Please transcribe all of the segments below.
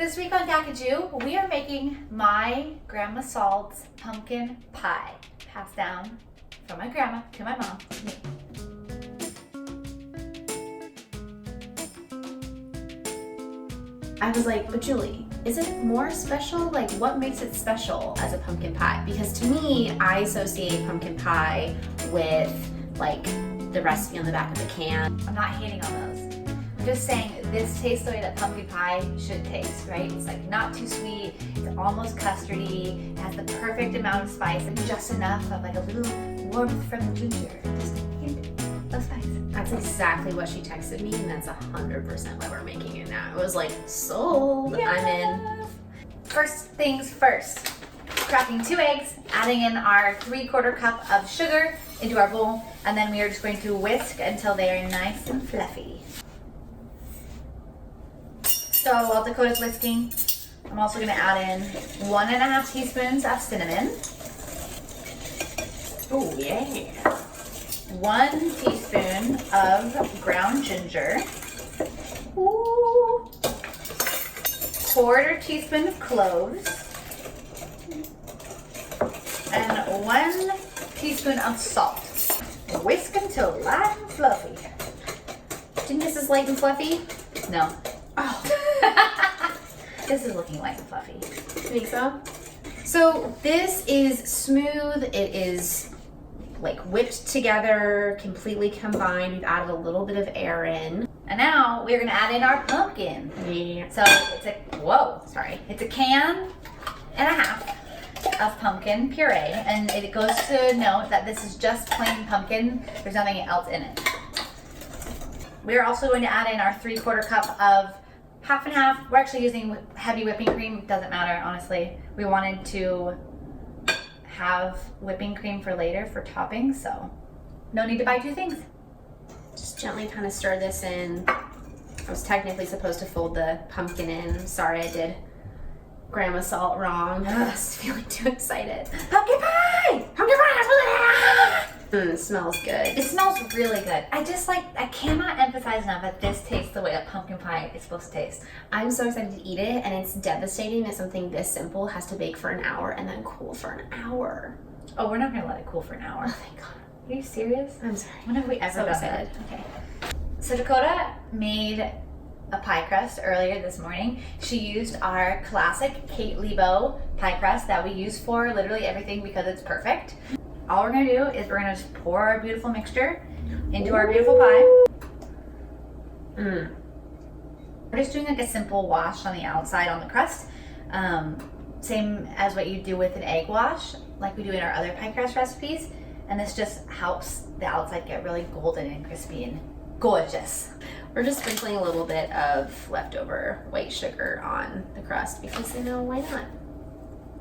This week on Gakaju, we are making my Grandma Salt's pumpkin pie, passed down from my grandma to my mom to me. I was like, but Julie, is it more special? Like, what makes it special as a pumpkin pie? Because to me, I associate pumpkin pie with like the recipe on the back of the can. I'm not hating on those. I'm just saying this tastes the way that pumpkin pie should taste, right? It's like not too sweet, it's almost custardy, it has the perfect amount of spice and just enough of like a little warmth from the ginger. Just a hint of spice. That's exactly what she texted me, and that's 100% why we're making it now. It was like, sold, Yes. I'm in. First things first, cracking 2 eggs, adding in our 3/4 cup of sugar into our bowl, and then we are just going to whisk until they are nice and fluffy. So while Dakota's whisking, I'm also going to add in 1.5 teaspoons of cinnamon. Oh yeah. 1 teaspoon of ground ginger. Ooh. 1/4 teaspoon of cloves. And 1 teaspoon of salt. Whisk until light and fluffy. Didn't this is light and fluffy? No. Oh, This is looking light and fluffy. you think so? So this is smooth. It is like whipped together, completely combined. We've added a little bit of air in. And now we're gonna add in our pumpkin. Yeah. So it's it's a can and a half of pumpkin puree, and it goes to note that this is just plain pumpkin. There's nothing else in it. We're also going to add in our 3/4 cup of half and half. We're actually using heavy whipping cream. It doesn't matter, honestly. We wanted to have whipping cream for later for topping, so no need to buy 2 things. Just gently kind of stir this in. I was technically supposed to fold the pumpkin in. Sorry, I did Grandma Salt wrong. I was feeling too excited. Pumpkin pie! Pumpkin pie! It smells good. It smells really good. I cannot emphasize enough that this tastes the way a pumpkin pie is supposed to taste. I'm so excited to eat it, and it's devastating that something this simple has to bake for an hour and then cool for an hour. Oh, we're not gonna let it cool for an hour. Oh, thank God. Are you serious? I'm sorry. When have we ever So done excited. that? Okay. So Dakota made a pie crust earlier this morning. She used our classic Kate Lebo pie crust that we use for literally everything because it's perfect. All we're gonna do is we're gonna just pour our beautiful mixture into our beautiful pie. We're just doing like a simple wash on the outside on the crust. Same as what you do with an egg wash, like we do in our other pie crust recipes. And this just helps the outside get really golden and crispy and gorgeous. We're just sprinkling a little bit of leftover white sugar on the crust because, you know, why not?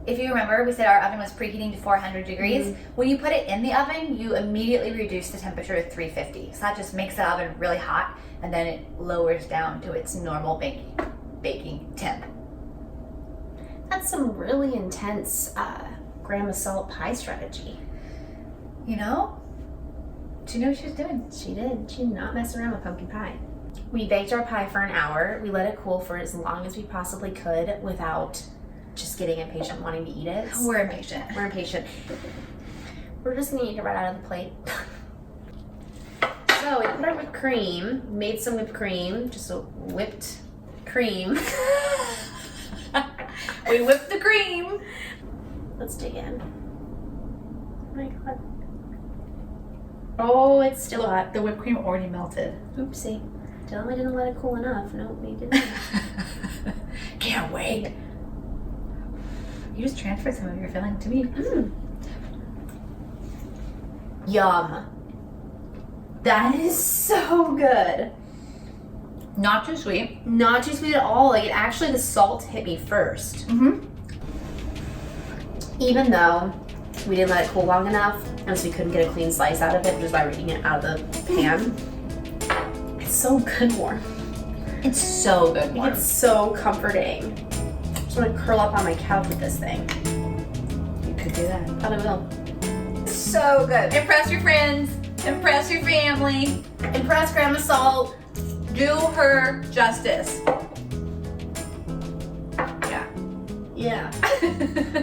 If you remember, we said our oven was preheating to 400 degrees. When you put it in the oven, you immediately reduce the temperature to 350. So that just makes the oven really hot, and then it lowers down to its normal baking temp. That's some really intense Grandma Salt pie strategy. You know? She knew what she was doing. She did. She did not mess around with pumpkin pie. We baked our pie for an hour. We let it cool for as long as we possibly could without just getting impatient wanting to eat it. We're impatient. We're impatient. We're just gonna eat it right out of the plate. So we put our whipped cream, made some whipped cream, just a whipped cream. We whipped the cream. Let's dig in. Oh my God. Oh, it's still hot. The whipped cream already melted. Oopsie. Tell them I didn't let it cool enough. Nope, we didn't. Can't wait. You just transferred some of your filling to me. Yum. That is so good. Not too sweet. Not too sweet at all. Like, it actually, the salt hit me first. Even though we didn't let it cool long enough, and so we couldn't get a clean slice out of it, which is why we're eating it out of the pan. It's so good warm. It's so good warm. It's so comforting. I just want to curl up on my couch with this thing. You could do that. Probably will. So good. Impress your friends. Impress your family. Impress Grandma Salt. Do her justice. Yeah.